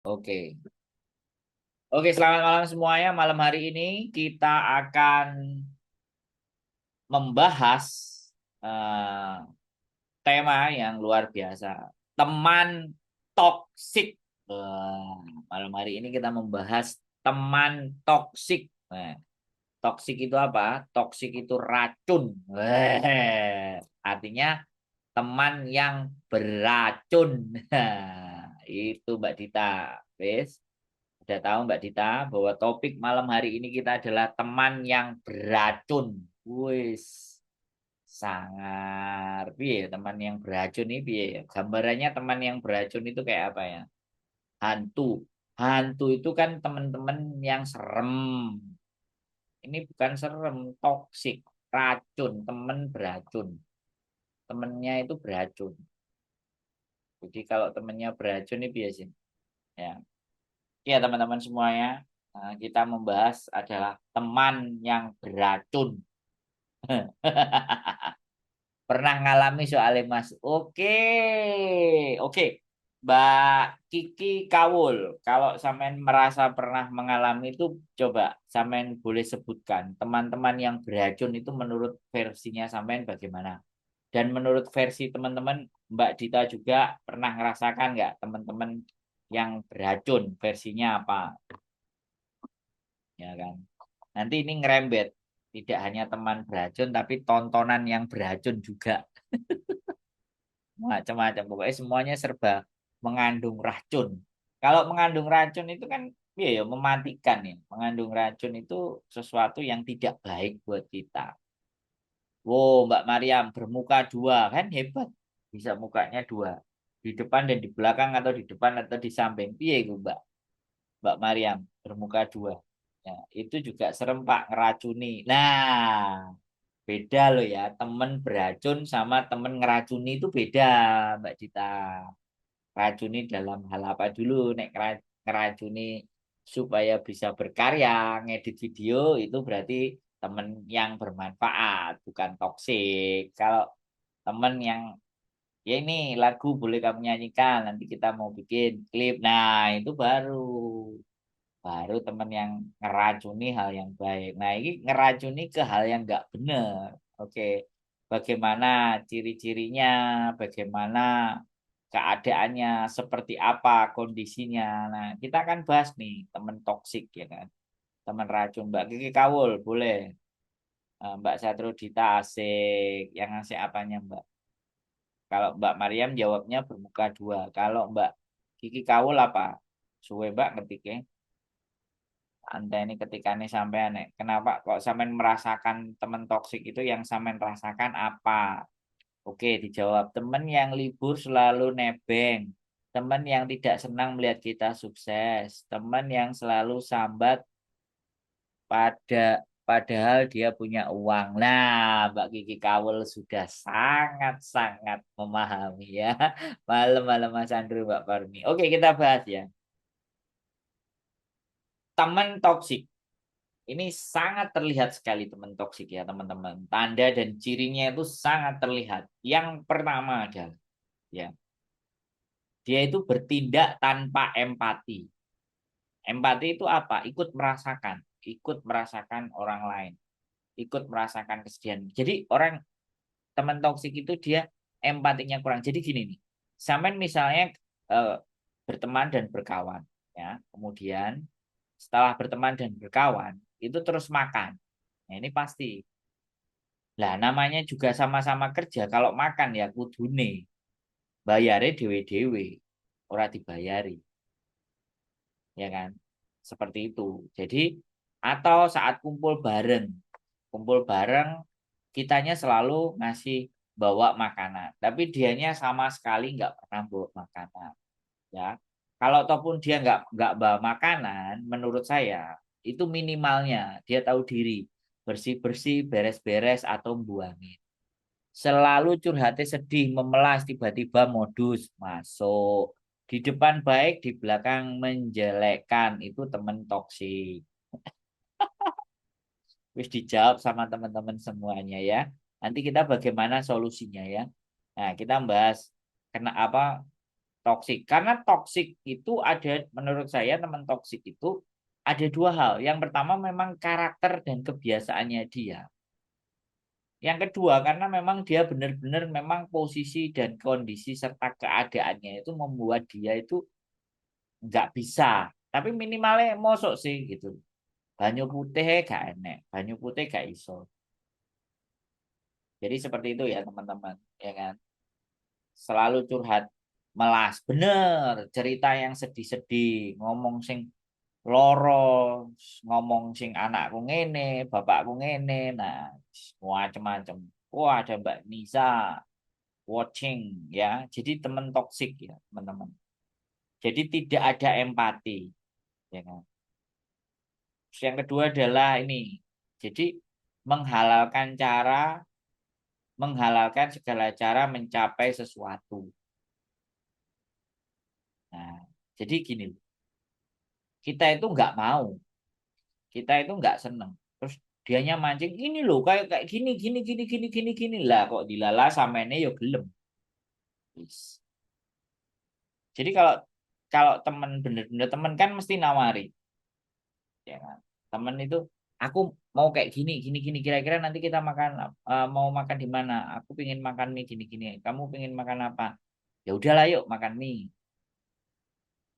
Oke. Oke, selamat malam semuanya. Malam hari ini kita akan membahas eh, tema yang luar biasa. Teman toksik. Malam hari ini kita membahas teman toksik. Toksik itu apa? Toksik itu racun. Artinya teman yang beracun. Itu Mbak Dita. Wes. Sudah tahu Mbak Dita bahwa topik malam hari ini kita adalah teman yang beracun. Wis, sangar. Piye teman yang beracun ini piye ya? Gambarannya teman yang beracun itu kayak apa ya? Hantu. Hantu itu kan teman-teman yang serem. Ini bukan serem, toksik, racun, teman beracun. Temennya itu beracun. Jadi kalau temennya beracun ini biasa. Ya, ya teman-teman semuanya, kita membahas adalah teman yang beracun. Pernah ngalami soalnya Mas. Oke, oke. Mbak Kiki Kawul, kalau sampean merasa pernah mengalami itu, coba sampean boleh sebutkan teman-teman yang beracun itu menurut versinya sampean bagaimana? Dan menurut versi teman-teman, Mbak Dita juga pernah ngerasakan nggak teman-teman yang beracun, versinya apa? Ya kan? Nanti ini ngerembet. Tidak hanya teman beracun, tapi tontonan yang beracun juga. Macam-macam. Pokoknya semuanya serba mengandung racun. Kalau mengandung racun itu kan, ya, ya mematikan ya. Mengandung racun itu sesuatu yang tidak baik buat kita. Wow, Mbak Mariam bermuka dua kan hebat. Bisa mukanya dua. Di depan dan di belakang atau di depan atau di samping. Iya itu Mbak. Mbak Mariam bermuka dua. Ya, itu juga serem Pak ngeracuni. Nah, beda loh ya. Temen beracun sama temen ngeracuni itu beda, Mbak Dita. Racuni dalam hal apa dulu? Nek ngeracuni supaya bisa berkarya, ngedit video itu berarti temen yang bermanfaat, bukan toksik. Kalau temen yang ya ini lagu boleh kamu nyanyikan, nanti kita mau bikin klip. Nah, itu baru teman yang ngeracuni hal yang baik. Nah, ini ngeracuni ke hal yang nggak benar. Oke, bagaimana ciri-cirinya, bagaimana keadaannya, seperti apa kondisinya. Nah, kita akan bahas nih teman toksik ya kan, teman racun. Mbak Kiki Kawul, boleh. Mbak Satrudita asik. Yang asik apanya, Mbak? Kalau Mbak Mariam jawabnya bermuka dua. Kalau Mbak Kiki Kawul apa? Suwe Mbak ngetiknya. Anda ini ketika ini sampean nek, kenapa kok sampean merasakan teman toksik itu yang sampean rasakan apa? Oke, dijawab. Teman yang libur selalu nebeng. Teman yang tidak senang melihat kita sukses. Teman yang selalu sambat pada padahal dia punya uang. Nah, Mbak Kiki Kawul sudah sangat-sangat memahami ya. Malam-malam Mas Andrew, Mbak Parmi. Oke, kita bahas ya. Teman toksik. Ini sangat terlihat sekali teman toksik ya teman-teman. Tanda dan cirinya itu sangat terlihat. Yang pertama adalah ya, dia itu bertindak tanpa empati. Empati itu apa? Ikut merasakan orang lain, ikut merasakan kesedihan. Jadi orang teman toksik itu dia empatinya kurang. Jadi gini nih, sampean misalnya eh, berteman dan berkawan, ya, kemudian setelah berteman dan berkawan itu terus makan. Nah, ini pasti. Lah namanya juga sama-sama kerja. Kalau makan ya kudune bayare dewe-dewe, ora dibayari, ya kan? Seperti itu. Jadi atau saat kumpul bareng kitanya selalu ngasih bawa makanan, tapi dianya sama sekali nggak pernah bawa makanan, ya. Kalau ataupun dia nggak bawa makanan, menurut saya itu minimalnya dia tahu diri, bersih-bersih, beres-beres atau buangin. Selalu curhatnya sedih, memelas, tiba-tiba modus masuk. Di depan baik, di belakang menjelekkan. Itu teman toksik. Wis dijawab sama teman-teman semuanya ya. Nanti kita bagaimana solusinya ya. Nah, kita bahas kena apa? toksik. Karena toksik itu ada, menurut saya teman toksik itu ada dua hal. Yang pertama memang karakter dan kebiasaannya dia. Yang kedua karena memang dia benar-benar memang posisi dan kondisi serta keadaannya itu membuat dia itu nggak bisa. Tapi minimalnya mosok sih gitu. Banyu putih gak enek, banyu putih gak iso. Jadi seperti itu ya teman-teman, ya kan? Selalu curhat, melas, bener, cerita yang sedih-sedih, ngomong sing loro, ngomong sing anakku ngene, bapakku ngene, nah macam-macam. Wah, ada Mbak Nisa watching ya. Jadi teman toksik ya, teman-teman. Jadi tidak ada empati, ya kan? Terus yang kedua adalah ini. Jadi menghalalkan cara, menghalalkan segala cara mencapai sesuatu. Nah, jadi gini, kita itu nggak mau, kita itu nggak seneng. Terus dianya mancing, ini loh kayak kayak gini, gini, gini, gini, gini, gini lah kok dilala samene yo gelem. Wis. Jadi kalau kalau teman bener-bener teman kan mesti nawari, ya kan? Teman itu aku mau kayak gini, gini, gini. Kira-kira nanti kita makan mau makan di mana? Aku pengen makan mie gini, gini. Kamu pengen makan apa? Ya udahlah yuk makan mie.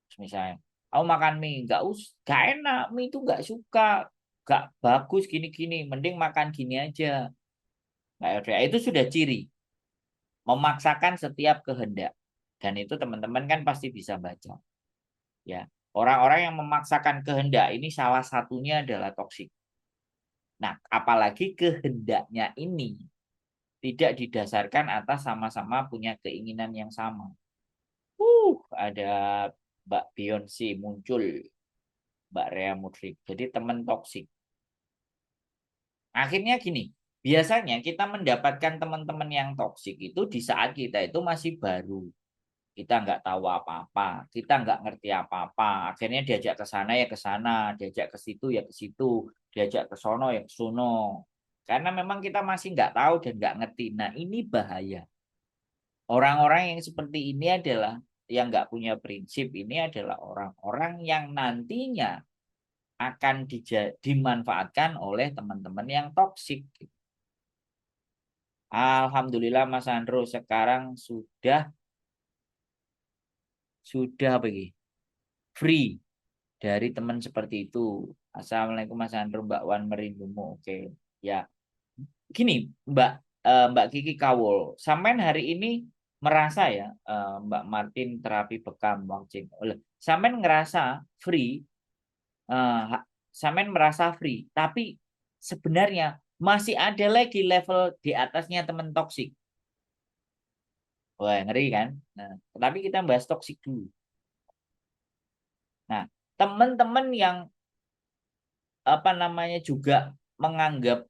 Terus misalnya, aku makan mie, nggak enak, mie itu nggak suka, nggak bagus gini-gini, mending makan gini aja. Nggak ada, itu sudah ciri, memaksakan setiap kehendak. Dan itu teman-teman kan pasti bisa baca. Ya, orang-orang yang memaksakan kehendak ini salah satunya adalah toksik. Nah, apalagi kehendaknya ini tidak didasarkan atas sama-sama punya keinginan yang sama. Ada Mbak Beyonce muncul, Mbak Rea Mudrik. Jadi teman toksik. Akhirnya gini, biasanya kita mendapatkan teman-teman yang toksik itu di saat kita itu masih baru. Kita nggak tahu apa-apa, kita nggak ngerti apa-apa. Akhirnya diajak ke sana ya ke sana, diajak ke situ ya ke situ, diajak ke sono ya ke sono. Karena memang kita masih nggak tahu dan nggak ngerti. Nah, ini bahaya. Orang-orang yang seperti ini adalah yang nggak punya prinsip, ini adalah orang-orang yang nantinya akan dimanfaatkan oleh teman-teman yang toksik. Alhamdulillah Mas Andro sekarang sudah pergi free dari teman seperti itu. Assalamualaikum Mas Andro, Mbak Wan merindumu. Oke, ya. Gini, Mbak Kiki Kawul, sampean hari ini merasa ya, Mbak Martin terapi bekam watching. Sampean ngerasa free, sampean merasa free, tapi sebenarnya masih ada lagi level di atasnya teman toksik. Wah, ngeri kan? Nah, tapi kita bahas toksik dulu. Nah, teman-teman yang apa namanya juga menganggap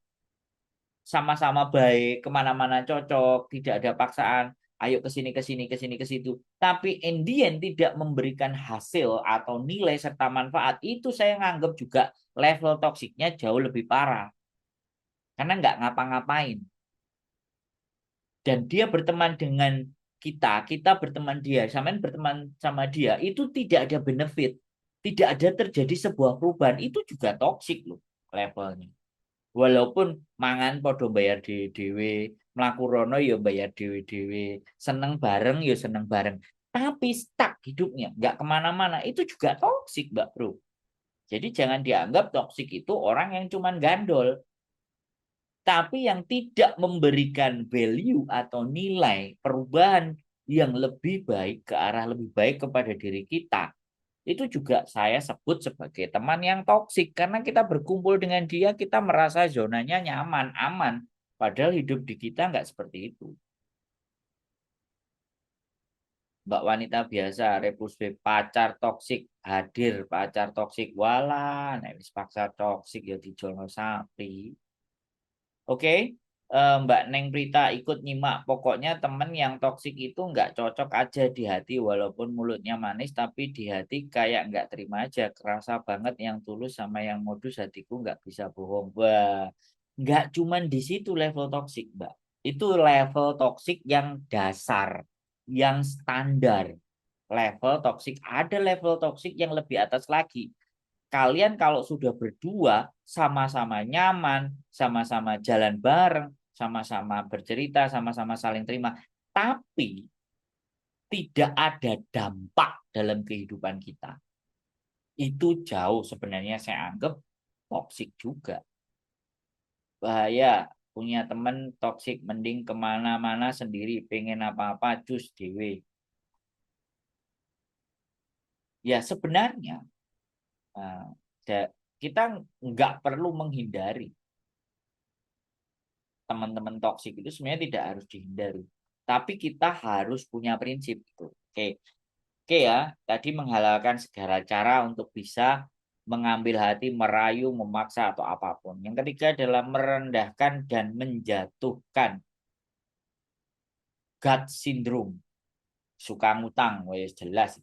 sama-sama baik, kemana-mana cocok, tidak ada paksaan, ayo ke sini, ke sini, ke sini, ke situ. Tapi in the end tidak memberikan hasil atau nilai serta manfaat, itu saya nganggap juga level toksiknya jauh lebih parah. Karena nggak ngapa-ngapain. Dan dia berteman dengan kita berteman dia, sampean berteman sama dia, itu tidak ada benefit. Tidak ada terjadi sebuah perubahan, itu juga toksik loh levelnya. Walaupun mangan podo bayar dhewe, mlaku rono ya bayar dhewe-dhewe, seneng bareng ya seneng bareng. Tapi stuck hidupnya, nggak kemana-mana. Itu juga toksik, Mbak Bro. Jadi jangan dianggap toksik itu orang yang cuman gandol. Tapi yang tidak memberikan value atau nilai perubahan yang lebih baik ke arah lebih baik kepada diri kita. Itu juga saya sebut sebagai teman yang toksik karena kita berkumpul dengan dia kita merasa zonanya nyaman, aman. Padahal hidup di kita nggak seperti itu. Mbak wanita biasa, rebus pacar toksik hadir, pacar toksik walah, nek wis paksa toksik ya dijono sapi. Oke, Mbak Neng Prita ikut nyimak. Pokoknya temen yang toksik itu nggak cocok aja di hati, walaupun mulutnya manis, tapi di hati kayak nggak terima aja. Kerasa banget yang tulus sama yang modus, hatiku nggak bisa bohong. Wah, nggak cuman di situ level toksik, Mbak. Itu level toksik yang dasar, yang standar. level toksik. Ada level toksik yang lebih atas lagi. Kalian kalau sudah berdua, sama-sama nyaman, sama-sama jalan bareng, sama-sama bercerita, sama-sama saling terima. Tapi tidak ada dampak dalam kehidupan kita. Itu jauh sebenarnya saya anggap toksik juga. Bahaya punya temen toksik, mending kemana-mana sendiri, pengen apa-apa cus dewe. Ya sebenarnya eh, kita nggak perlu menghindari teman-teman toksik itu, sebenarnya tidak harus dihindari. Tapi kita harus punya prinsip gitu. Oke, oke ya. Tadi menghalalkan segala cara untuk bisa mengambil hati, merayu, memaksa atau apapun. Yang ketiga adalah merendahkan dan menjatuhkan. God syndrome. Suka ngutang, wes jelas.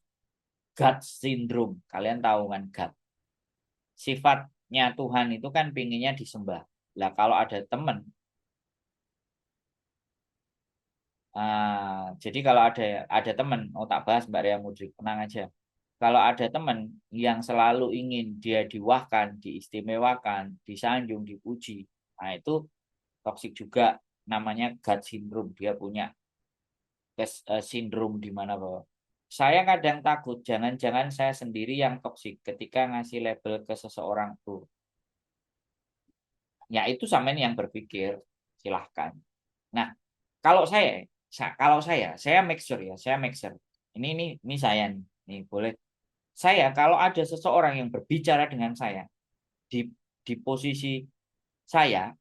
God syndrome. Kalian tahu kan God. Sifatnya Tuhan itu kan pinginnya disembah. Lah kalau ada teman, jadi kalau ada teman, oh tak bahas Mbak Ria Mudrik, tenang aja. Kalau ada teman yang selalu ingin dia diwahkan, diistimewakan, disanjung, dipuji, nah itu toksik juga, namanya God syndrome. Dia punya sindrom di mana bahwa saya kadang takut jangan-jangan saya sendiri yang toksik ketika ngasih label ke seseorang tuh. Ya itu sampean yang berpikir, silahkan. Nah, kalau saya make sure ya, saya make sure. Ini saya nih boleh. Saya kalau ada seseorang yang berbicara dengan saya di posisi saya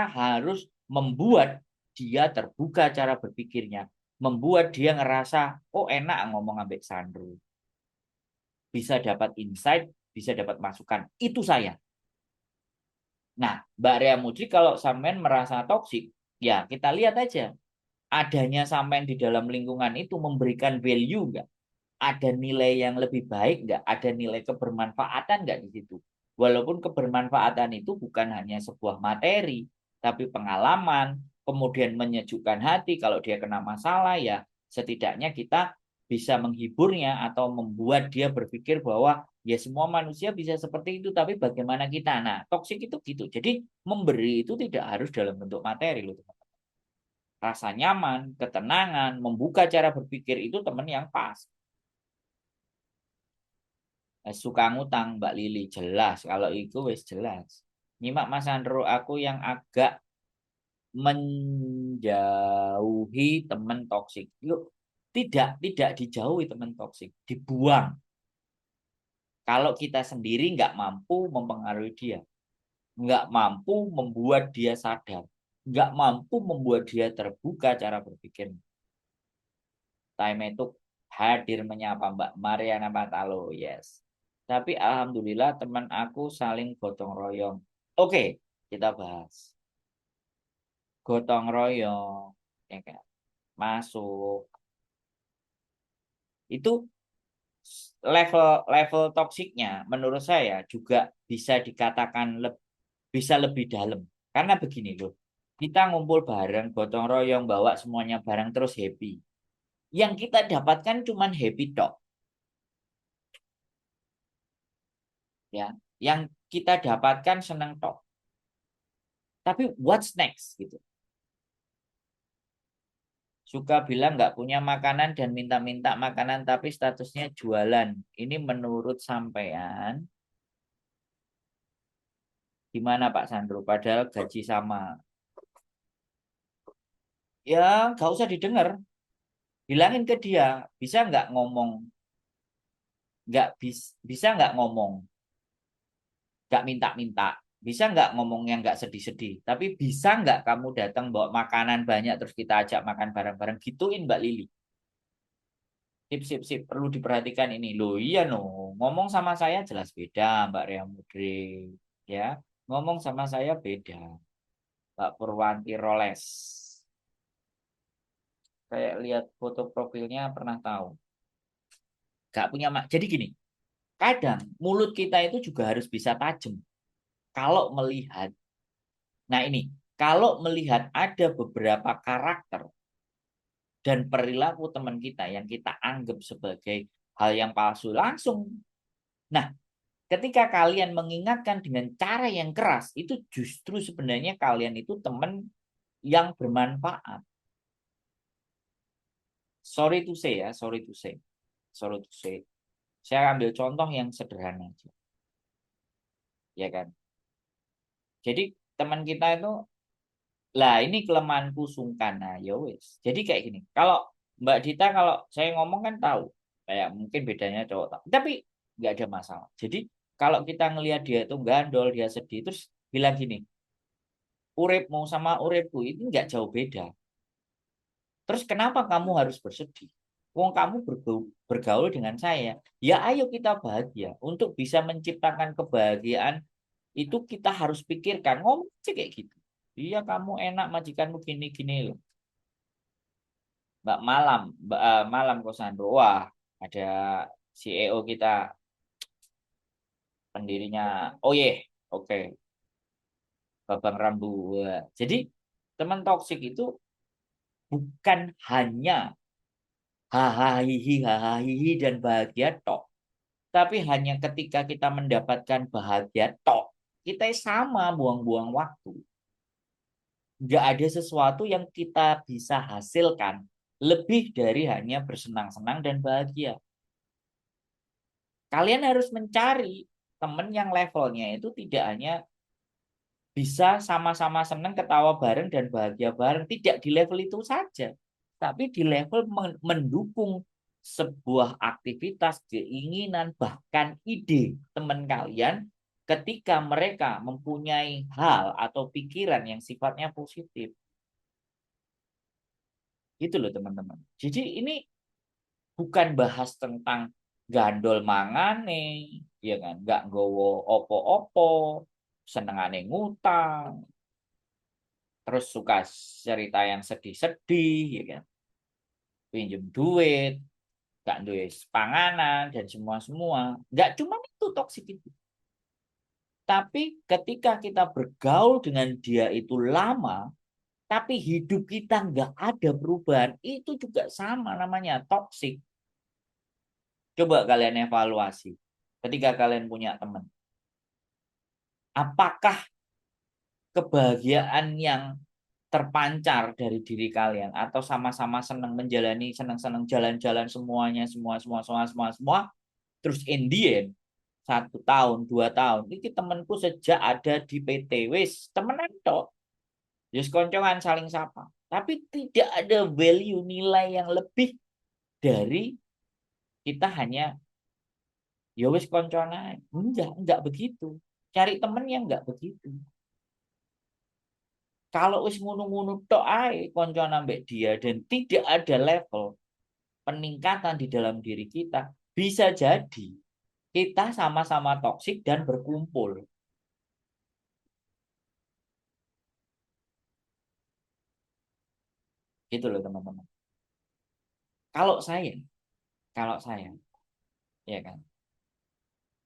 harus membuat dia terbuka cara berpikirnya, membuat dia ngerasa oh enak ngomong ambek Sandro, bisa dapat insight, bisa dapat masukan. Itu saya. Nah, Mbak Rea Mudri kalau sampean merasa toksik, ya kita lihat aja adanya sampean di dalam lingkungan itu memberikan value nggak? Ada nilai yang lebih baik nggak? Ada nilai kebermanfaatan nggak di situ? Walaupun kebermanfaatan itu bukan hanya sebuah materi, tapi pengalaman, kemudian menyejukkan hati. Kalau dia kena masalah, ya setidaknya kita bisa menghiburnya atau membuat dia berpikir bahwa ya semua manusia bisa seperti itu, tapi bagaimana kita? Nah, toksik itu gitu. Jadi memberi itu tidak harus dalam bentuk materi loh, teman. Rasa nyaman, ketenangan, membuka cara berpikir itu teman yang pas. Suka ngutang Mbak Lili jelas kalau itu wis jelas. Nyimak Mas Andro, aku yang agak menjauhi teman toksik. Yuk, tidak dijauhi teman toksik, dibuang. Kalau kita sendiri nggak mampu mempengaruhi dia, nggak mampu membuat dia sadar, nggak mampu membuat dia terbuka cara berpikir. Time itu hadir menyapa Mbak Mariana Patalo, yes. Tapi alhamdulillah teman aku saling gotong royong. Oke, kita bahas gotong royong, ya kan? Masuk itu level level toksiknya menurut saya juga bisa dikatakan bisa lebih dalam. Karena begini loh, kita ngumpul bareng, gotong royong, bawa semuanya bareng terus happy. Yang kita dapatkan cuman happy talk, ya. Yang kita dapatkan senang talk. Tapi what's next gitu? Suka bilang nggak punya makanan dan minta-minta makanan tapi statusnya jualan. Ini menurut sampean gimana Pak Sandro? Padahal gaji sama. Ya nggak usah didengar. Bilangin ke dia, bisa nggak ngomong? Bisa nggak ngomong? Nggak minta-minta. Bisa nggak ngomongnya nggak sedih-sedih. Tapi bisa nggak kamu datang bawa makanan banyak terus kita ajak makan bareng-bareng. Gituin Mbak Lili. Sip, sip, sip. Perlu diperhatikan ini. Loh iya no. Ngomong sama saya jelas beda Mbak Ria Mudri. Ya. Ngomong sama saya beda. Mbak Purwanti Roles. Kayak lihat foto profilnya pernah tahu. Gak punya mak. Jadi gini. Kadang mulut kita itu juga harus bisa tajam. Kalau melihat. Nah ini. Kalau melihat ada beberapa karakter dan perilaku teman kita yang kita anggap sebagai hal yang palsu langsung. Nah, ketika kalian mengingatkan dengan cara yang keras, itu justru sebenarnya kalian itu teman yang bermanfaat. Sorry to say ya, sorry to say. Sorry to say. Saya ambil contoh yang sederhana aja. Ya kan? Jadi teman kita itu, lah ini kelemahanku sungkan. Nah, ya wes. Jadi kayak gini. Kalau Mbak Dita, kalau saya ngomong kan tahu. Kayak mungkin bedanya cowok. Tapi nggak ada masalah. Jadi kalau kita ngelihat dia itu gandol, dia sedih, terus bilang gini, uripmu sama uripku itu nggak jauh beda. Terus kenapa kamu harus bersedih? Wong kamu bergaul dengan saya. Ya ayo kita bahagia. Untuk bisa menciptakan kebahagiaan itu kita harus pikirkan. Ngomong sih kayak gitu. Iya kamu enak majikanmu gini-gini loh. Mbak Malam, Malam Kosandro. Wah, ada CEO kita, pendirinya. Oh yeah, oke. Babang Rambu. Wah. Jadi teman toksik itu bukan hanya hahaha dan bahagia tok. Tapi hanya ketika kita mendapatkan bahagia tok, kita sama buang-buang waktu. Nggak ada sesuatu yang kita bisa hasilkan lebih dari hanya bersenang-senang dan bahagia. Kalian harus mencari teman yang levelnya itu tidak hanya bisa sama-sama senang, ketawa bareng, dan bahagia bareng. Tidak di level itu saja. Tapi di level mendukung sebuah aktivitas, keinginan, bahkan ide teman kalian ketika mereka mempunyai hal atau pikiran yang sifatnya positif. Gitu loh teman-teman. Jadi ini bukan bahas tentang gandol mangane, ya kan? Nggak nggowo opo-opo, senengane ngutang, terus suka cerita yang sedih-sedih, ya kan? Pinjem duit, nggak duit panganan, dan semua-semua. Nggak cuma itu toksik itu. Tapi ketika kita bergaul dengan dia itu lama, tapi hidup kita nggak ada perubahan, itu juga sama namanya toksik. Coba kalian evaluasi ketika kalian punya teman. Apakah kebahagiaan yang terpancar dari diri kalian atau sama-sama senang menjalani, senang-senang jalan-jalan semuanya, semua, terus in the end 1 tahun 2 tahun ini temanku sejak ada di PT wis temenan tok, just koncongan saling sapa, tapi tidak ada value nilai yang lebih dari kita hanya ya wis koncongan. Enggak begitu. Cari temen yang enggak begitu. Kalau wis ngunu-ngunu tok ae koncoan ambek dia dan tidak ada level peningkatan di dalam diri kita, bisa jadi kita sama-sama toksik dan berkumpul. Gitu loh teman-teman. Kalau saya, kalau saya, ya kan,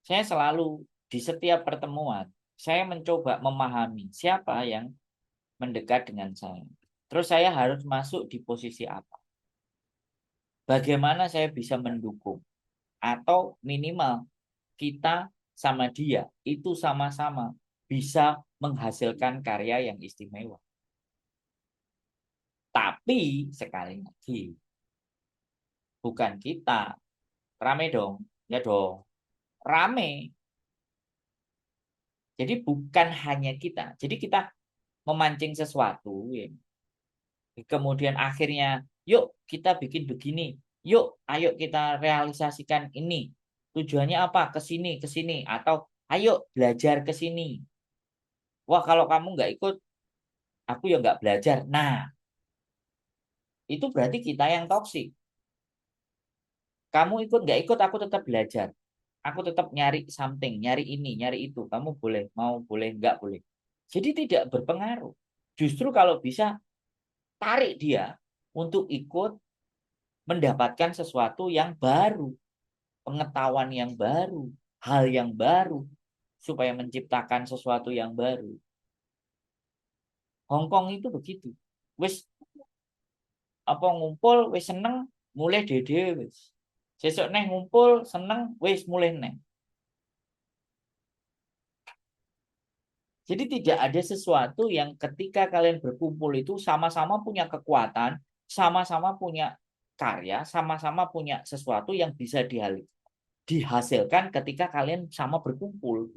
saya selalu di setiap pertemuan, saya mencoba memahami siapa yang mendekat dengan saya. Terus saya harus masuk di posisi apa? Bagaimana saya bisa mendukung? Atau minimal kita sama dia itu sama-sama bisa menghasilkan karya yang istimewa. Tapi sekali lagi, bukan kita. Rame dong, ya dong. Rame. Jadi bukan hanya kita. Jadi kita memancing sesuatu, ya. Kemudian akhirnya, yuk kita bikin begini. Yuk, ayo kita realisasikan ini. Tujuannya apa? Ke sini, ke sini. Atau ayo belajar ke sini. Wah, kalau kamu nggak ikut, aku ya nggak belajar. Nah, itu berarti kita yang toksik. Kamu ikut nggak ikut, aku tetap belajar. Aku tetap nyari something, nyari ini, nyari itu. Kamu boleh, mau boleh, nggak boleh. Jadi tidak berpengaruh. Justru kalau bisa, tarik dia untuk ikut mendapatkan sesuatu yang baru, pengetahuan yang baru, hal yang baru, supaya menciptakan sesuatu yang baru. Hong Kong itu begitu. Wes apa ngumpul wis seneng mulai dede wis. Sesuk neh ngumpul seneng wis mulai neh. Jadi tidak ada sesuatu yang ketika kalian berkumpul itu sama-sama punya kekuatan, sama-sama punya karya, sama-sama punya sesuatu yang bisa dihasilkan ketika kalian sama berkumpul.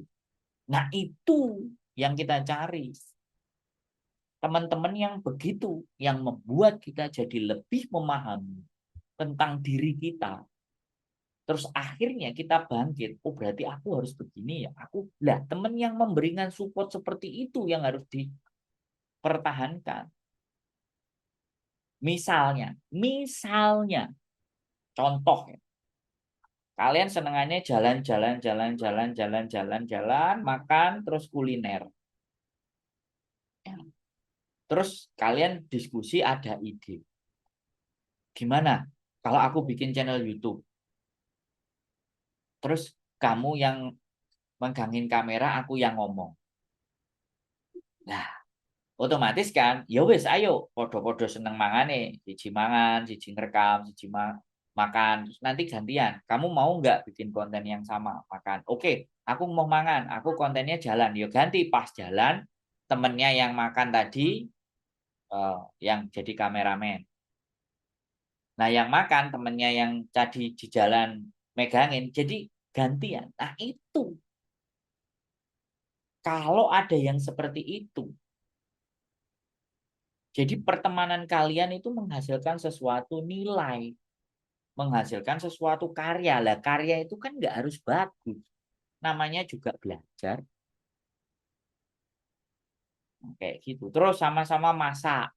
Nah, itu yang kita cari. Teman-teman yang begitu, yang membuat kita jadi lebih memahami tentang diri kita. Terus akhirnya kita bangkit, oh berarti aku harus begini ya. Teman yang memberikan support seperti itu yang harus dipertahankan. Misalnya, contoh ya. Kalian senengannya jalan, makan, terus kuliner. Ya. Terus kalian diskusi ada ide. Gimana kalau aku bikin channel YouTube? Terus kamu yang megangin kamera, aku yang ngomong. Nah, otomatis kan, ya wes ayo, podo-podo seneng mangane, siji mangan, siji ngerekam, makan. Terus nanti gantian, kamu mau nggak bikin konten yang sama, makan? Oke, aku mau mangan, aku kontennya jalan. Ya ganti pas jalan, temennya yang makan tadi, yang jadi kameramen. Nah, yang makan temennya yang tadi di jalan megangin, jadi gantian. Nah, itu kalau ada yang seperti itu, jadi pertemanan kalian itu menghasilkan sesuatu nilai, menghasilkan sesuatu karya. Lah, karya itu kan nggak harus bagus. Namanya juga belajar. Kayak gitu. Terus sama-sama masak.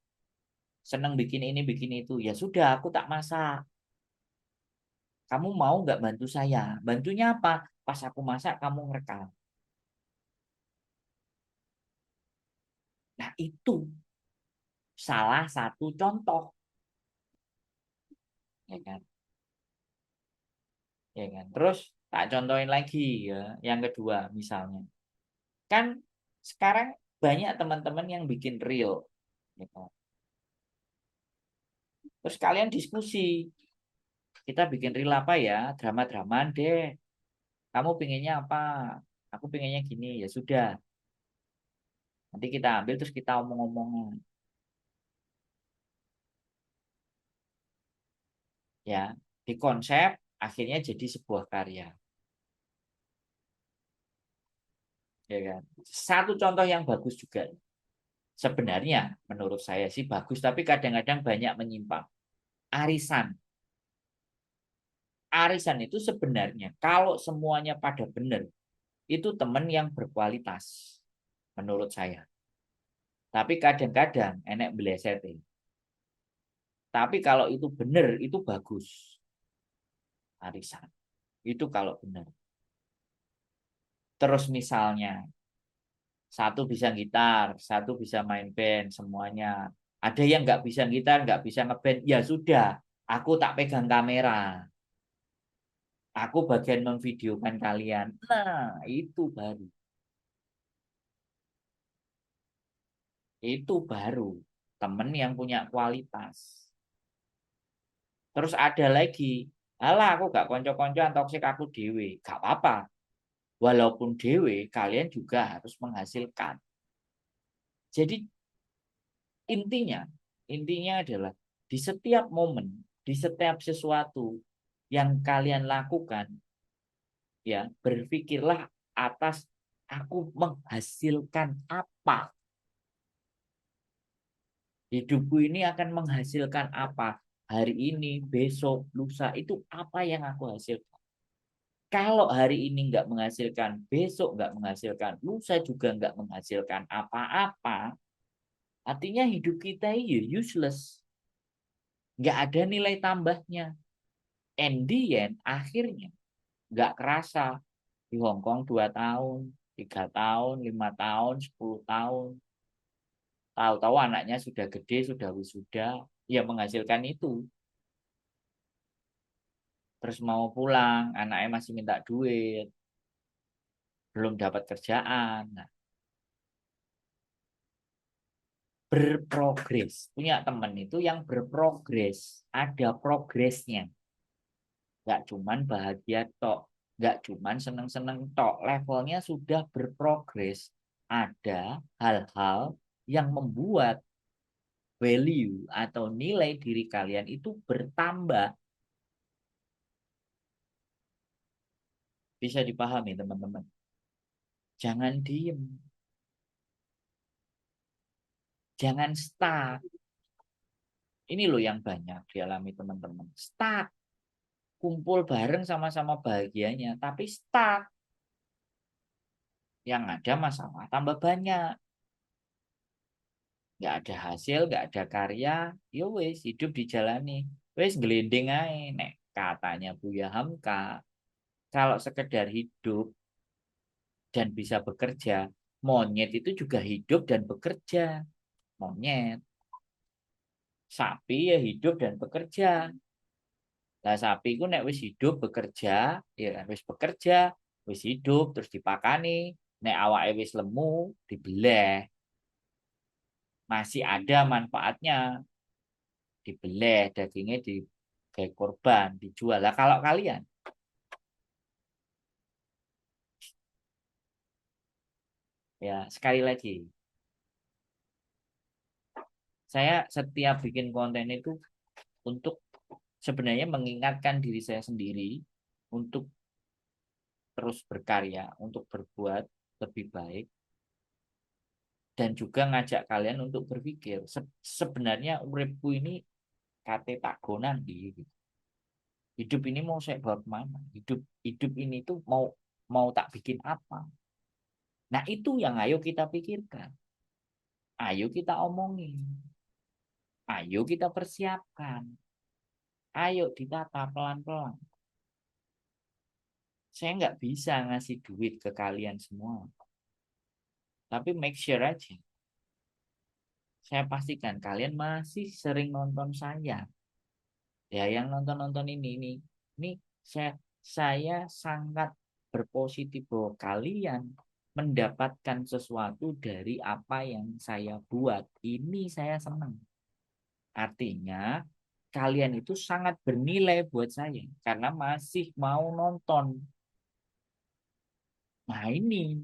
Seneng bikin ini, bikin itu. Ya sudah, aku tak masak. Kamu mau nggak bantu saya? Bantunya apa? Pas aku masak, kamu ngerekam. Nah, itu salah satu contoh. Ya kan? Ya kan? Terus tak contohin lagi ya. Yang kedua misalnya. Kan sekarang banyak teman-teman yang bikin reel. Ya kan? Terus kalian diskusi. Kita bikin reel apa ya? Drama-dramaan deh. Kamu pinginnya apa? Aku pinginnya gini. Ya sudah. Nanti kita ambil terus kita omong-omongan. Ya. Di konsep akhirnya jadi sebuah karya. Ya kan? Satu contoh yang bagus juga. Sebenarnya menurut saya sih bagus. Tapi kadang-kadang banyak menyimpang. Arisan. Arisan itu sebenarnya kalau semuanya pada benar. Itu teman yang berkualitas. Menurut saya. Tapi kadang-kadang enek beleset. Tapi kalau itu benar, itu bagus. Arisan. Itu kalau benar. Terus misalnya, satu bisa gitar, satu bisa main band, semuanya. Ada yang nggak bisa gitar, nggak bisa ngeband. Ya sudah, aku tak pegang kamera. Aku bagian memvideokan kalian. Nah, itu baru. Itu baru. Temen yang punya kualitas. Terus ada lagi, alah aku gak konco-koncoan toksik aku dewe. Gak apa-apa. Walaupun dewe, kalian juga harus menghasilkan. Jadi intinya, intinya adalah di setiap momen, di setiap sesuatu yang kalian lakukan, ya berpikirlah atas aku menghasilkan apa. Hidupku ini akan menghasilkan apa. Hari ini, besok, lusa, itu apa yang aku hasilkan. Kalau hari ini nggak menghasilkan, besok nggak menghasilkan, lusa juga nggak menghasilkan apa-apa, artinya hidup kita ini useless. Nggak ada nilai tambahnya. And the end, akhirnya nggak kerasa. Di Hong Kong 2 tahun, 3 tahun, 5 tahun, 10 tahun. Tahu-tahu anaknya sudah gede, sudah wisuda, ya menghasilkan itu. Terus mau pulang, anaknya masih minta duit, belum dapat kerjaan. Nah, berprogres. Punya teman itu yang berprogres, ada progresnya. Nggak cuman bahagia tok, nggak cuman seneng-seneng tok, levelnya sudah berprogres. Ada hal-hal yang membuat value atau nilai diri kalian itu bertambah. Bisa dipahami teman-teman. Jangan diem, jangan stuck. Ini loh yang banyak dialami teman-teman. Stuck, kumpul bareng sama-sama bahagianya, tapi stuck. Yang ada masalah tambah banyak. Nggak ada hasil, nggak ada karya, yo wes hidup dijalani. Wes gelinding aja, nek katanya Buya Hamka. Kalau sekedar hidup dan bisa bekerja, monyet itu juga hidup dan bekerja. Monyet, sapi ya hidup dan bekerja. Lah sapi ku nek wis hidup bekerja, ya kan wis bekerja, wis hidup terus dipakani, nek awake wis lemu dibeleh, masih ada manfaatnya, dibeleh dagingnya di kayak korban dijual. Lah kalau kalian ya sekali lagi, saya setiap bikin konten itu untuk sebenarnya mengingatkan diri saya sendiri untuk terus berkarya, untuk berbuat lebih baik, dan juga ngajak kalian untuk berpikir sebenarnya uripku ini kate tak gonan di gitu. Hidup ini mau saya bawa kemana, hidup hidup ini tuh mau mau tak bikin apa. Nah itu yang ayo kita pikirkan, ayo kita omongin, ayo kita persiapkan, ayo ditata pelan-pelan. Saya nggak bisa ngasih duit ke kalian semua, tapi make sure aja saya pastikan kalian masih sering nonton saya. Ya yang nonton-nonton ini saya sangat berpositif bahwa kalian mendapatkan sesuatu dari apa yang saya buat. Ini saya senang. Artinya kalian itu sangat bernilai buat saya karena masih mau nonton. Nah ini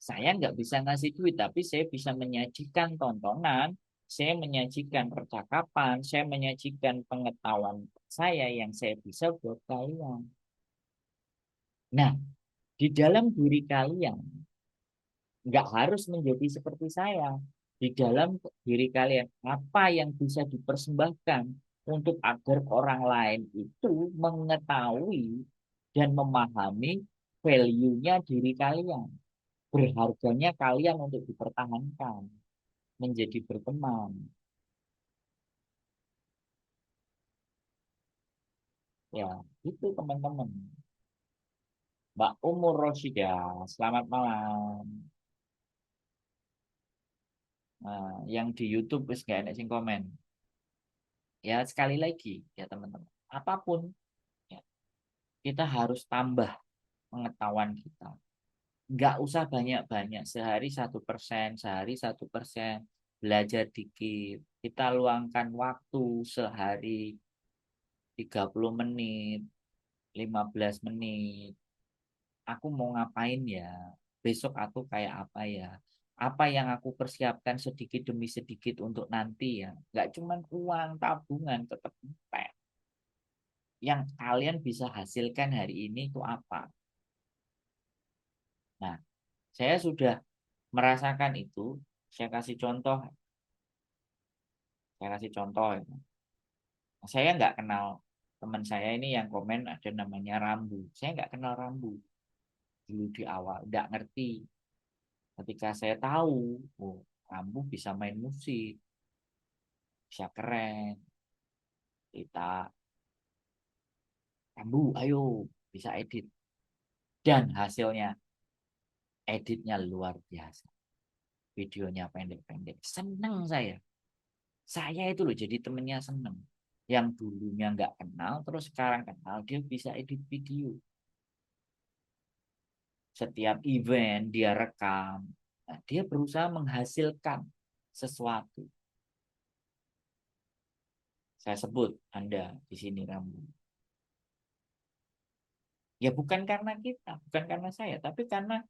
saya nggak bisa ngasih duit, tapi saya bisa menyajikan tontonan, saya menyajikan percakapan, saya menyajikan pengetahuan saya yang saya bisa buat kalian. Nah, di dalam diri kalian, nggak harus menjadi seperti saya. Di dalam diri kalian, apa yang bisa dipersembahkan untuk agar orang lain itu mengetahui dan memahami value-nya diri kalian. Berharganya kalian untuk dipertahankan, menjadi berteman. Ya, itu teman-teman. Mbak Umur Rosida, selamat malam. Nah, yang di YouTube wis gak enak sing komen. Ya sekali lagi ya teman-teman. Apapun ya, kita harus tambah pengetahuan kita. Nggak usah banyak-banyak. Sehari 1%, belajar dikit. Kita luangkan waktu sehari 30 menit, 15 menit. Aku mau ngapain ya? Besok aku kayak apa ya? Apa yang aku persiapkan sedikit demi sedikit untuk nanti ya? Nggak cuman uang tabungan, tetap empek. Yang kalian bisa hasilkan hari ini itu apa? Nah, saya sudah merasakan itu. Saya kasih contoh, saya kasih contoh. Ya. Saya nggak kenal teman saya ini yang komen ada namanya Rambu. Saya nggak kenal Rambu dulu di awal, nggak ngerti. Ketika saya tahu, oh, Rambu bisa main musik, bisa keren, kita Rambu, ayo bisa edit. Dan hasilnya editnya luar biasa. Videonya pendek-pendek. Seneng saya. Saya itu loh jadi temennya seneng. Yang dulunya nggak kenal, terus sekarang kenal, dia bisa edit video. Setiap event dia rekam. Nah, dia berusaha menghasilkan sesuatu. Saya sebut Anda di sini Rambu. Ya bukan karena kita, bukan karena saya, tapi karena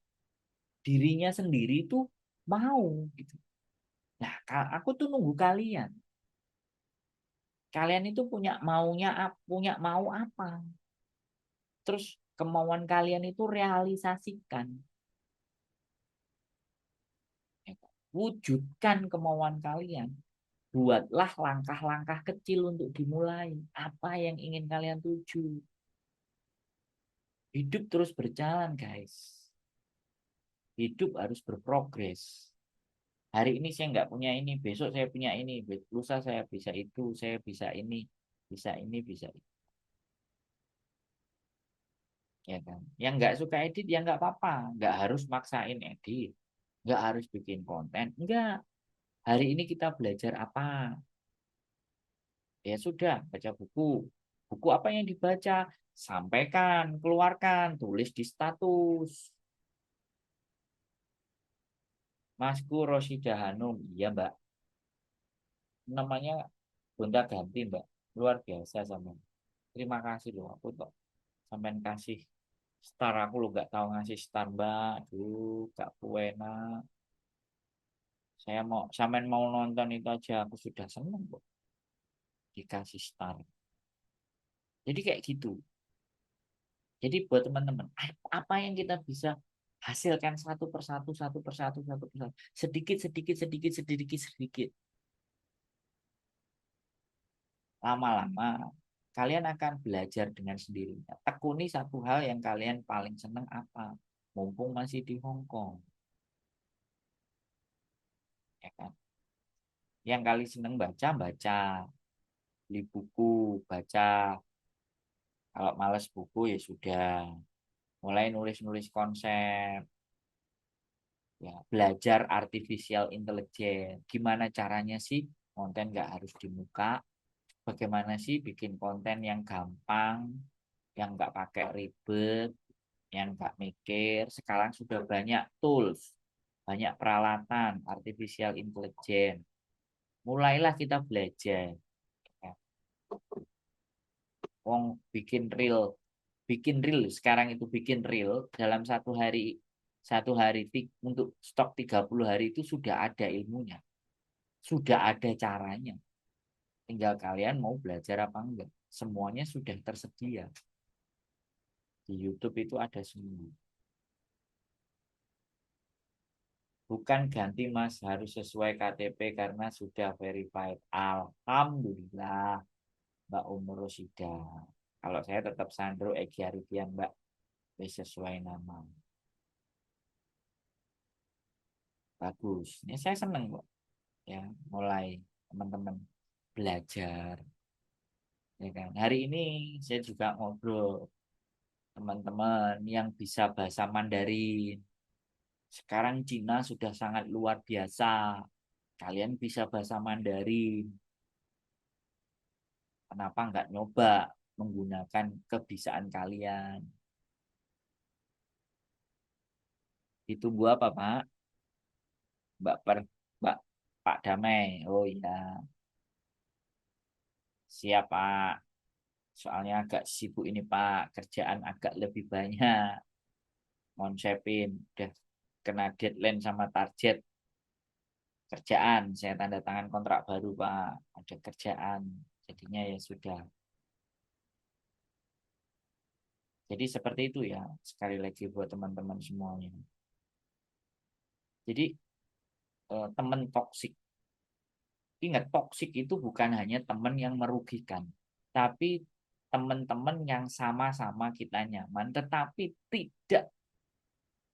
dirinya sendiri itu mau gitu. Nah, aku tuh nunggu kalian. Kalian itu punya mau apa? Terus kemauan kalian itu realisasikan. Ya kan? Wujudkan kemauan kalian. Buatlah langkah-langkah kecil untuk dimulai. Apa yang ingin kalian tuju? Hidup terus berjalan, guys. Hidup harus berprogres. Hari ini saya nggak punya ini, besok saya punya ini, lusa saya bisa itu, saya bisa ini, bisa itu. Ya kan? Yang nggak suka edit ya nggak apa-apa, nggak harus maksain edit, nggak harus bikin konten, enggak. Hari ini kita belajar apa? Ya sudah, baca buku. Buku apa yang dibaca? Sampaikan, keluarkan, tulis di status. Masku Rosida Hanum, iya Mbak. Namanya Gonta Ganti Mbak. Luar biasa sama. Terima kasih loh, aku kok sampean kasih star, aku lo gak tahu ngasih star Mbak. Duh, gak puena. Saya mau sampean mau nonton itu aja aku sudah seneng kok dikasih star. Jadi kayak gitu. Jadi buat teman-teman, apa yang kita bisa hasilkan satu persatu, satu persatu, satu persatu, sedikit, sedikit, sedikit, sedikit, sedikit. Lama-lama kalian akan belajar dengan sendirinya. Tekuni satu hal yang kalian paling seneng apa, mumpung masih di Hong Kong, ya kan? Yang kali seneng baca, baca, beli buku, baca. Kalau males buku ya sudah, mulai nulis-nulis konsep, ya belajar artificial intelligence. Gimana caranya sih konten nggak harus di muka? Bagaimana sih bikin konten yang gampang, yang nggak pakai ribet, yang nggak mikir. Sekarang sudah banyak tools, banyak peralatan artificial intelligence. Mulailah kita belajar. Ya. Wong bikin reel sekarang itu bikin reel dalam satu hari untuk stok 30 hari itu sudah ada ilmunya, sudah ada caranya. Tinggal kalian mau belajar apa enggak. Semuanya sudah tersedia. Di YouTube itu ada semua. Bukan ganti Mas, harus sesuai KTP karena sudah verified. Alhamdulillah, Mbak Umur Rosida. Kalau saya tetap Sandro Egi Arifian, Mbak. Sesuai nama. Bagus. Ini saya seneng kok. Ya, mulai teman-teman belajar. Ya kan? Hari ini saya juga ngobrol teman-teman yang bisa bahasa Mandarin. Sekarang Cina sudah sangat luar biasa. Kalian bisa bahasa Mandarin. Kenapa nggak nyoba menggunakan kebisaan kalian? Ditunggu apa, Pak? Mbak Per, Mbak Pak Damai. Oh iya, siap Pak. Soalnya agak sibuk ini Pak. Kerjaan agak lebih banyak. Konsepin, udah kena deadline sama target kerjaan. Saya tanda tangan kontrak baru Pak. Ada kerjaan. Jadinya ya sudah. Jadi seperti itu ya. Sekali lagi buat teman-teman semuanya. Jadi teman toksik. Ingat, toksik itu bukan hanya teman yang merugikan, tapi teman-teman yang sama-sama kita nyaman, tetapi tidak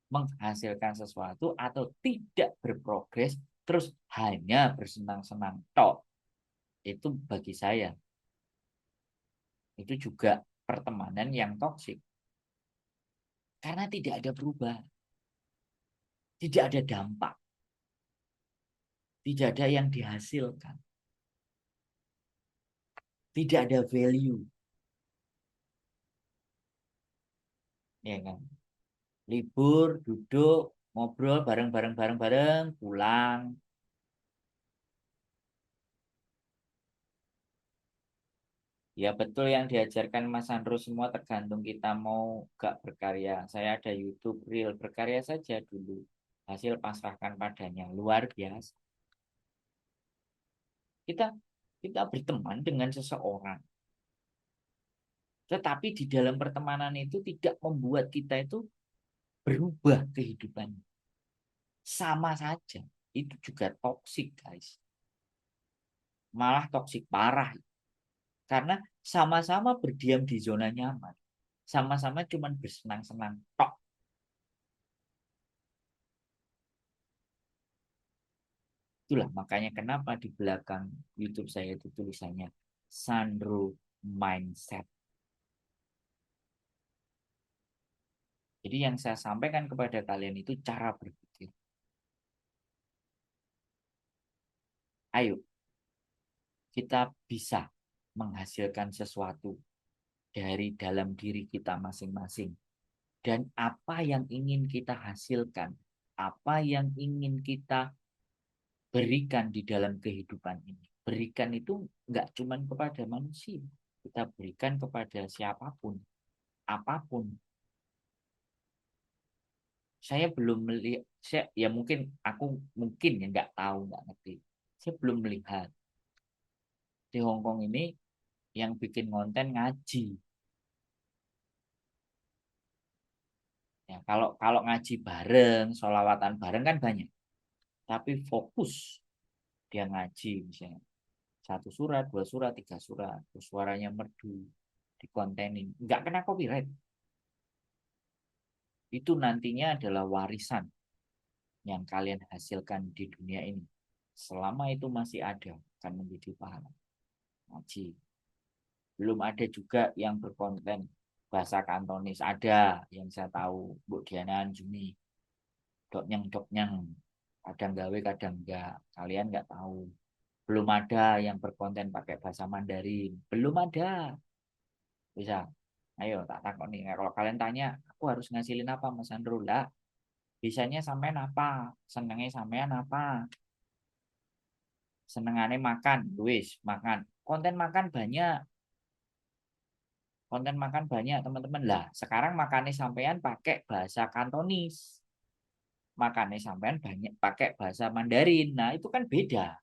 menghasilkan sesuatu atau tidak berprogres, terus hanya bersenang-senang tok. Itu bagi saya, itu juga pertemanan yang toksik. Karena tidak ada perubahan, tidak ada dampak, tidak ada yang dihasilkan, tidak ada value. Ya kan? Libur, duduk, ngobrol bareng-bareng, pulang. Ya betul yang diajarkan Mas Andro semua tergantung kita mau gak berkarya. Saya ada YouTube Reel, berkarya saja dulu. Hasil pasrahkan padanya. Luar biasa. Kita kita berteman dengan seseorang. Tetapi di dalam pertemanan itu tidak membuat kita itu berubah kehidupannya. Sama saja. Itu juga toksik, guys. Malah toksik parah. Karena sama-sama berdiam di zona nyaman. Sama-sama cuman bersenang-senang tok. Itulah makanya kenapa di belakang YouTube saya itu tulisannya Sandro Mindset. Jadi yang saya sampaikan kepada kalian itu cara berpikir. Ayo, kita bisa menghasilkan sesuatu dari dalam diri kita masing-masing. Dan apa yang ingin kita hasilkan, apa yang ingin kita berikan di dalam kehidupan ini. Berikan itu nggak cuma kepada manusia, kita berikan kepada siapapun, apapun. Saya belum melihat, ya mungkin aku mungkin ya nggak tahu, nggak ngerti. Saya belum melihat di Hong Kong ini yang bikin konten ngaji. Ya, kalau kalau ngaji bareng, sholawatan bareng kan banyak. Tapi fokus dia ngaji misalnya. Satu surat, dua surat, tiga surat. Terus suaranya merdu, dikontenin. Nggak kena copyright. Itu nantinya adalah warisan yang kalian hasilkan di dunia ini. Selama itu masih ada, akan menjadi pahala. Ngaji. Belum ada juga yang berkonten bahasa Kantonis. Ada yang saya tahu, Bu Diana Anjumi. Doknyang-doknyang. Kadang gawe, kadang enggak. Kalian enggak tahu. Belum ada yang berkonten pakai bahasa Mandarin. Belum ada. Bisa. Ayo tak takut nih. Kalau kalian tanya, aku harus ngasilin apa Mas Andro? Lah, bisanya sampean apa? Senengnya sampean apa? Senengannya makan, wis makan. Konten makan banyak, konten makan banyak teman-teman. Lah, sekarang makannya sampean pakai bahasa Kantonis. Makannya sampean banyak pakai bahasa Mandarin. Nah, itu kan beda.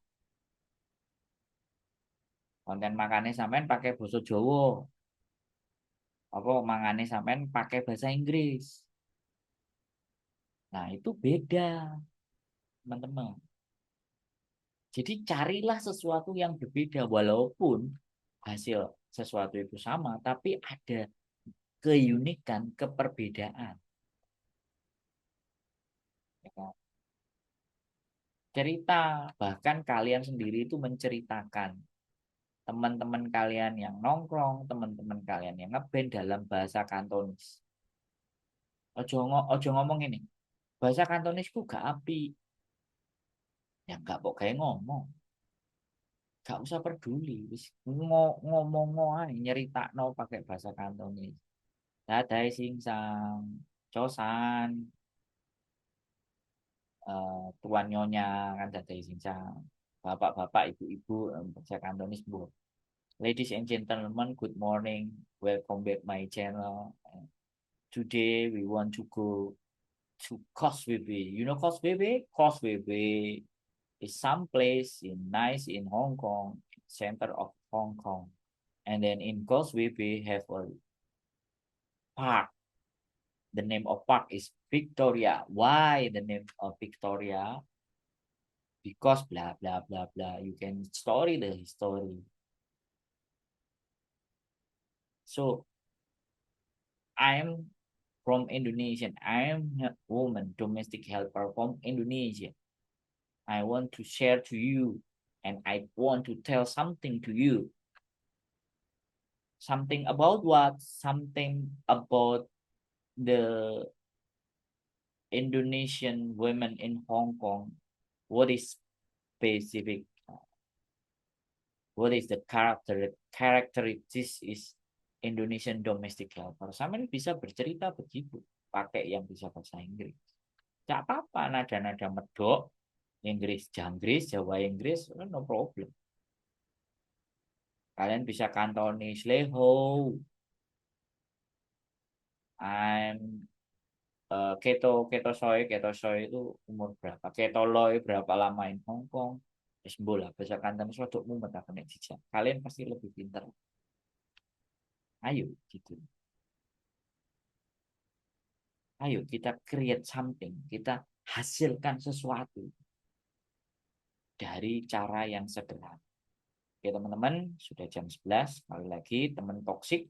Konten makannya sampean pakai bahasa Jawa. Apa mangannya sampean pakai bahasa Inggris. Nah, itu beda, teman-teman. Jadi carilah sesuatu yang berbeda walaupun hasil sesuatu itu sama, tapi ada keunikan, keperbedaan. Ya kan? Cerita, bahkan kalian sendiri itu menceritakan teman-teman kalian yang nongkrong, teman-teman kalian yang ngeband dalam bahasa Kantonis. Ojo ngomong ini, bahasa Kantonisku gak api. Ya gak kok kayak ngomong. Gak usah peduli. Ngomong aja, nyerita no pakai bahasa Kantonis. Dadai singsang, cosan, tuan nyonya kan dadai singsang. Bapak-bapak, ibu-ibu, bahasa Kantonis bu. Ladies and gentlemen, good morning. Welcome back my channel. Today we want to go to Causeway Bay. You know Causeway Bay? Causeway Bay is some place in nice in Hong Kong, center of Hong Kong. And then in Causeway Bay have a park. The name of park is Victoria. Why the name of Victoria? Because blah blah blah blah. You can story the history. So I'm from Indonesia. I'm a woman, domestic helper from Indonesia. I want to share to you and I want to tell something to you. Something about what? Something about the Indonesian women in Hong Kong. What is specific? What is the characteristics is Indonesian domestic helper? Sampai bisa bercerita begitu. pakai yang bisa bahasa Inggris. Tidak apa-apa, nada-nada medok, Inggris, Janggris, Jawa Inggris, no problem. Kalian bisa kantoni Sleho, I'm keto soy itu umur berapa? Keto loy berapa lama in Hong Kong? Bola bahasa kanton suatu mumet akan jejak. Kalian pasti lebih pintar. Ayo gitu. Ayo kita create something, kita hasilkan sesuatu dari cara yang sederhana. Oke teman-teman, sudah jam 11. Sekali lagi, teman toksik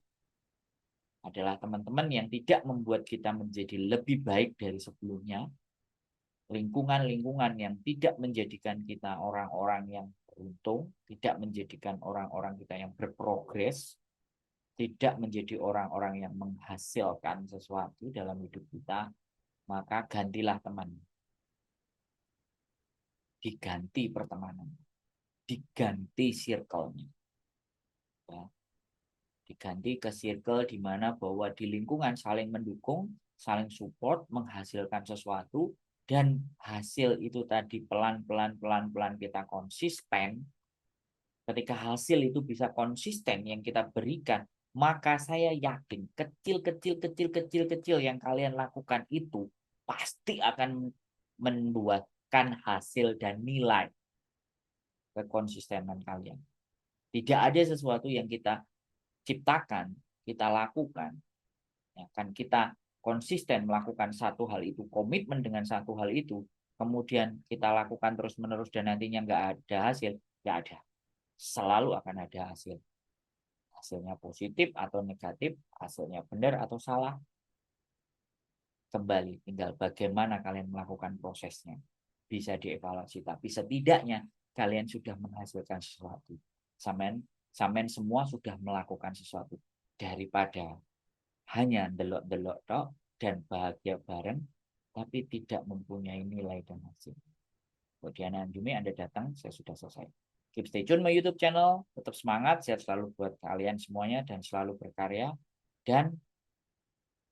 adalah teman-teman yang tidak membuat kita menjadi lebih baik dari sebelumnya. Lingkungan-lingkungan yang tidak menjadikan kita orang-orang yang beruntung, tidak menjadikan orang-orang kita yang berprogres, tidak menjadi orang-orang yang menghasilkan sesuatu dalam hidup kita, maka gantilah teman. Diganti pertemanan, diganti circle-nya. Ya. Diganti ke circle di mana bahwa di lingkungan saling mendukung, saling support, menghasilkan sesuatu, dan hasil itu tadi pelan-pelan kita konsisten. Ketika hasil itu bisa konsisten yang kita berikan, maka saya yakin kecil yang kalian lakukan itu pasti akan membuatkan hasil dan nilai kekonsistenan kalian. Tidak ada sesuatu yang kita ciptakan, kita lakukan, ya kan kita konsisten melakukan satu hal itu, komitmen dengan satu hal itu, kemudian kita lakukan terus-menerus dan nantinya nggak ada hasil, nggak ada. Selalu akan ada hasil. Hasilnya positif atau negatif, hasilnya benar atau salah, kembali tinggal bagaimana kalian melakukan prosesnya. Bisa dievaluasi, tapi setidaknya kalian sudah menghasilkan sesuatu. Samen semua sudah melakukan sesuatu daripada hanya delok-delok tok dan bahagia bareng tapi tidak mempunyai nilai dan hasil. Kemudian Jumi Anda datang, saya sudah selesai. Keep stay tune my YouTube channel, tetap semangat, sehat selalu buat kalian semuanya dan selalu berkarya dan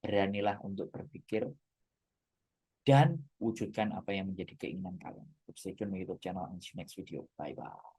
beranilah untuk berpikir dan wujudkan apa yang menjadi keinginan kalian. Keep stay tune my YouTube channel and see you next video. Bye bye.